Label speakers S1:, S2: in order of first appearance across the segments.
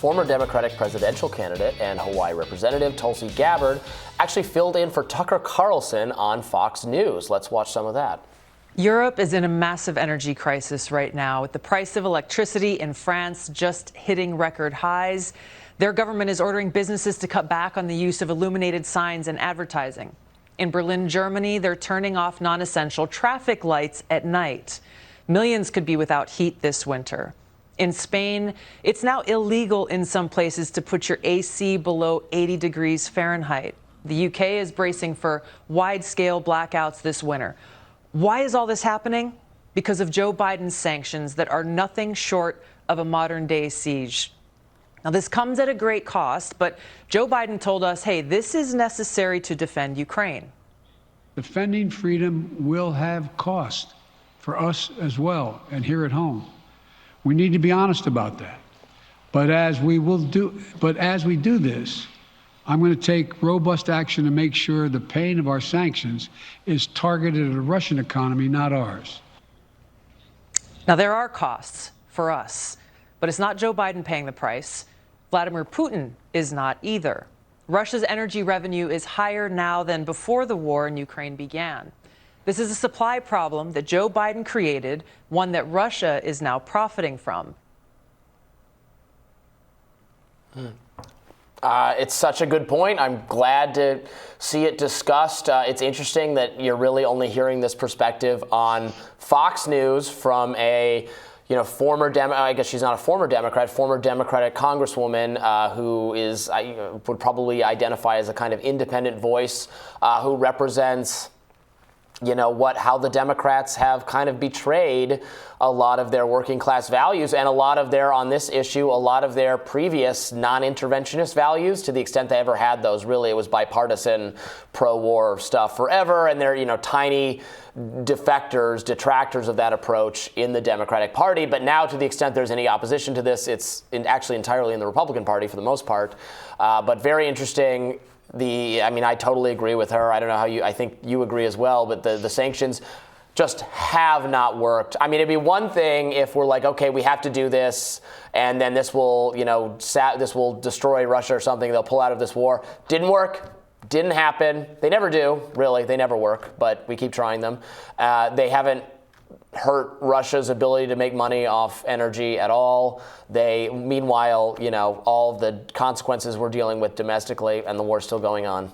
S1: former Democratic presidential candidate and Hawaii representative Tulsi Gabbard actually filled in for Tucker Carlson on Fox News. Let's watch some of that.
S2: Europe is in a massive energy crisis right now, with the price of electricity in France just hitting record highs. Their government is ordering businesses to cut back on the use of illuminated signs and advertising. In Berlin, Germany, they're turning off non-essential traffic lights at night. Millions could be without heat this winter. In Spain, it's now illegal in some places to put your AC below 80 degrees Fahrenheit. The UK is bracing for wide-scale blackouts this winter. Why is all this happening? Because of Joe Biden's sanctions that are nothing short of a modern-day siege. Now, this comes at a great cost, but Joe Biden told us, hey, this is necessary to defend Ukraine.
S3: Defending freedom will have cost for us as well, and here at home. We need to be honest about that. But as we do this, I'm going to take robust action to make sure the pain of our sanctions is targeted at the Russian economy, not ours.
S2: Now, there are costs for us, but it's not Joe Biden paying the price. Vladimir Putin is not either. Russia's energy revenue is higher now than before the war in Ukraine began. This is a supply problem that Joe Biden created, one that Russia is now profiting from.
S1: It's such a good point. I'm glad to see it discussed. It's interesting that you're really only hearing this perspective on Fox News from a former I guess she's not a former Democrat, former Democratic Congresswoman who would probably identify as a kind of independent voice who represents how the Democrats have kind of betrayed a lot of their working class values and a lot of their previous non-interventionist values, to the extent they ever had those. Really, it was bipartisan pro-war stuff forever, and they're, tiny detractors of that approach in the Democratic Party. But now, to the extent there's any opposition to this, it's actually entirely in the Republican Party for the most part. But very interesting. I totally agree with her. I don't know I think you agree as well, but the sanctions just have not worked. It'd be one thing if we're like, okay, we have to do this, and then this will, this will destroy Russia or something. They'll pull out of this war. Didn't work. Didn't happen. They never do, really. They never work, but we keep trying them. They haven't hurt Russia's ability to make money off energy at all. Meanwhile, all of the consequences we're dealing with domestically, and the war's still going on.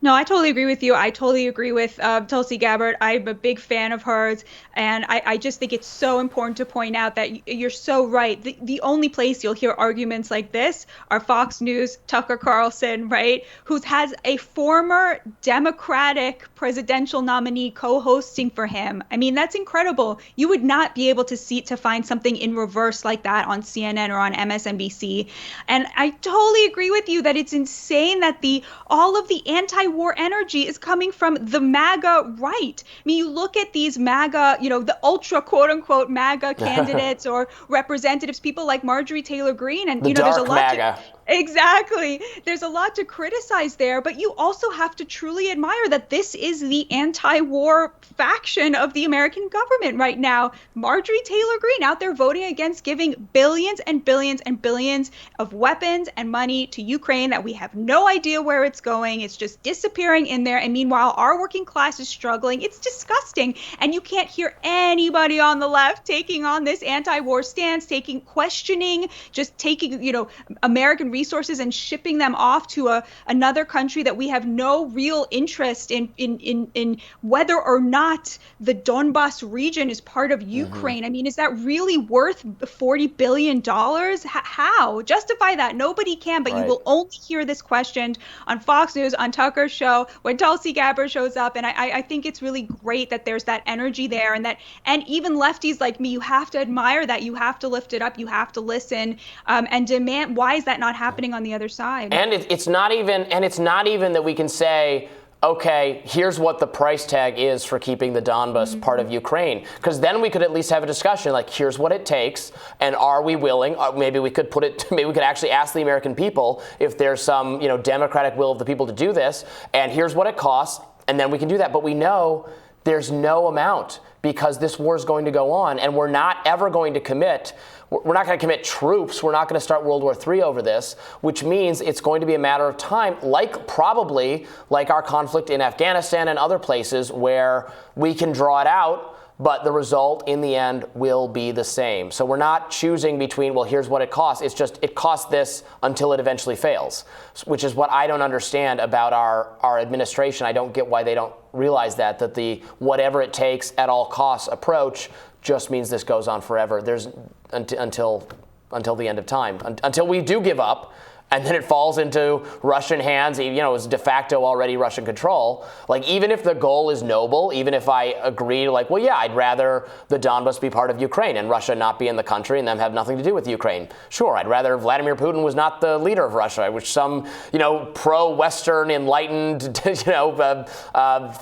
S4: No, I totally agree with you. I totally agree with Tulsi Gabbard. I'm a big fan of hers. And I just think it's so important to point out that you're so right. The only place you'll hear arguments like this are Fox News, Tucker Carlson, right, who has a former Democratic presidential nominee co-hosting for him. That's incredible. You would not be able to find something in reverse like that on CNN or on MSNBC. And I totally agree with you that it's insane that all of the anti-war energy is coming from the MAGA right. You look at these MAGA, the ultra quote unquote MAGA candidates or representatives, people like Marjorie Taylor Greene, and there's a lot MAGA. Exactly. There's a lot to criticize there, but you also have to truly admire that this is the anti-war faction of the American government right now. Marjorie Taylor Greene out there voting against giving billions and billions and billions of weapons and money to Ukraine that we have no idea where it's going. It's just disappearing in there. And meanwhile, our working class is struggling. It's disgusting. And you can't hear anybody on the left taking on this anti-war stance, questioning, just taking, American resources and shipping them off to another country that we have no real interest in whether or not the Donbas region is part of Ukraine. Is that really worth $40 billion? How? Justify that? Nobody can, but right. You will only hear this questioned on Fox News, on Tucker's show, when Tulsi Gabbard shows up. And I think it's really great that there's that energy there, and even lefties like me, you have to admire that. You have to lift it up. You have to listen and demand. Why is that not happening on the other side? And
S1: it's not even that we can say, okay, here's what the price tag is for keeping the Donbas part of Ukraine. Because then we could at least have a discussion, like, here's what it takes, and are we willing? Maybe we could actually ask the American people if there's some, democratic will of the people to do this, and here's what it costs, and then we can do that. But we know There's no amount, because this war is going to go on, and we're not ever going to commit. We're not going to commit troops. We're not going to start World War III over this, which means it's going to be a matter of time, probably like our conflict in Afghanistan and other places where we can draw it out, but the result in the end will be the same. So we're not choosing between, well, here's what it costs. It's just, it costs this until it eventually fails, which is what I don't understand about our administration. I don't get why they don't realize that the whatever it takes at all costs approach just means this goes on forever. There's until the end of time, until we do give up. And then it falls into Russian hands, it's de facto already Russian control. Like, even if the goal is noble, even if I agree, like, well, yeah, I'd rather the Donbas be part of Ukraine and Russia not be in the country and them have nothing to do with Ukraine. Sure, I'd rather Vladimir Putin was not the leader of Russia, which some, pro-Western enlightened,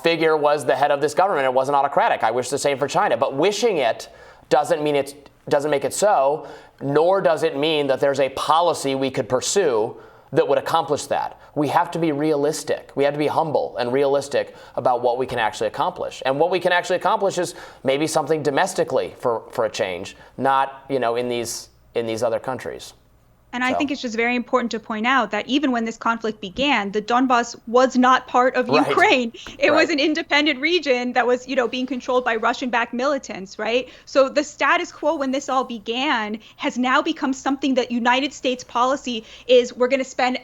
S1: figure was the head of this government. It wasn't autocratic. I wish the same for China. But wishing it doesn't make it so, nor does it mean that there's a policy we could pursue that would accomplish that. We have to be realistic. We have to be humble and realistic about what we can actually accomplish. And what we can actually accomplish is maybe something domestically for a change, not, in these other countries.
S4: And I think it's just very important to point out that even when this conflict began, the Donbas was not part of Ukraine. It was an independent region that was, being controlled by Russian-backed militants, right? So the status quo when this all began has now become something that United States policy is, we're going to spend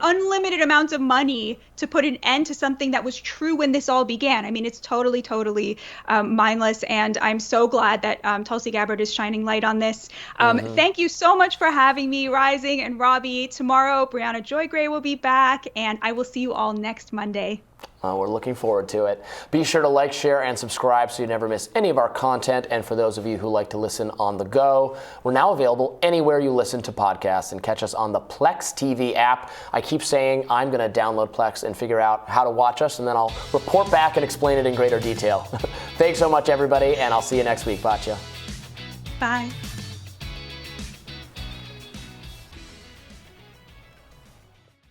S4: unlimited amounts of money to put an end to something that was true when this all began. I mean, it's totally mindless. And I'm so glad that Tulsi Gabbard is shining light on this. Thank you so much for having me, Rising and Robby. Tomorrow, Brianna Joy Gray will be back, and I will see you all next Monday.
S1: We're looking forward to it. Be sure to like, share, and subscribe so you never miss any of our content. And for those of you who like to listen on the go, we're now available anywhere you listen to podcasts, and catch us on the Plex TV app. I keep saying I'm going to download Plex and figure out how to watch us, and then I'll report back and explain it in greater detail. Thanks so much, everybody, and I'll see you next week. Batya.
S4: Bye.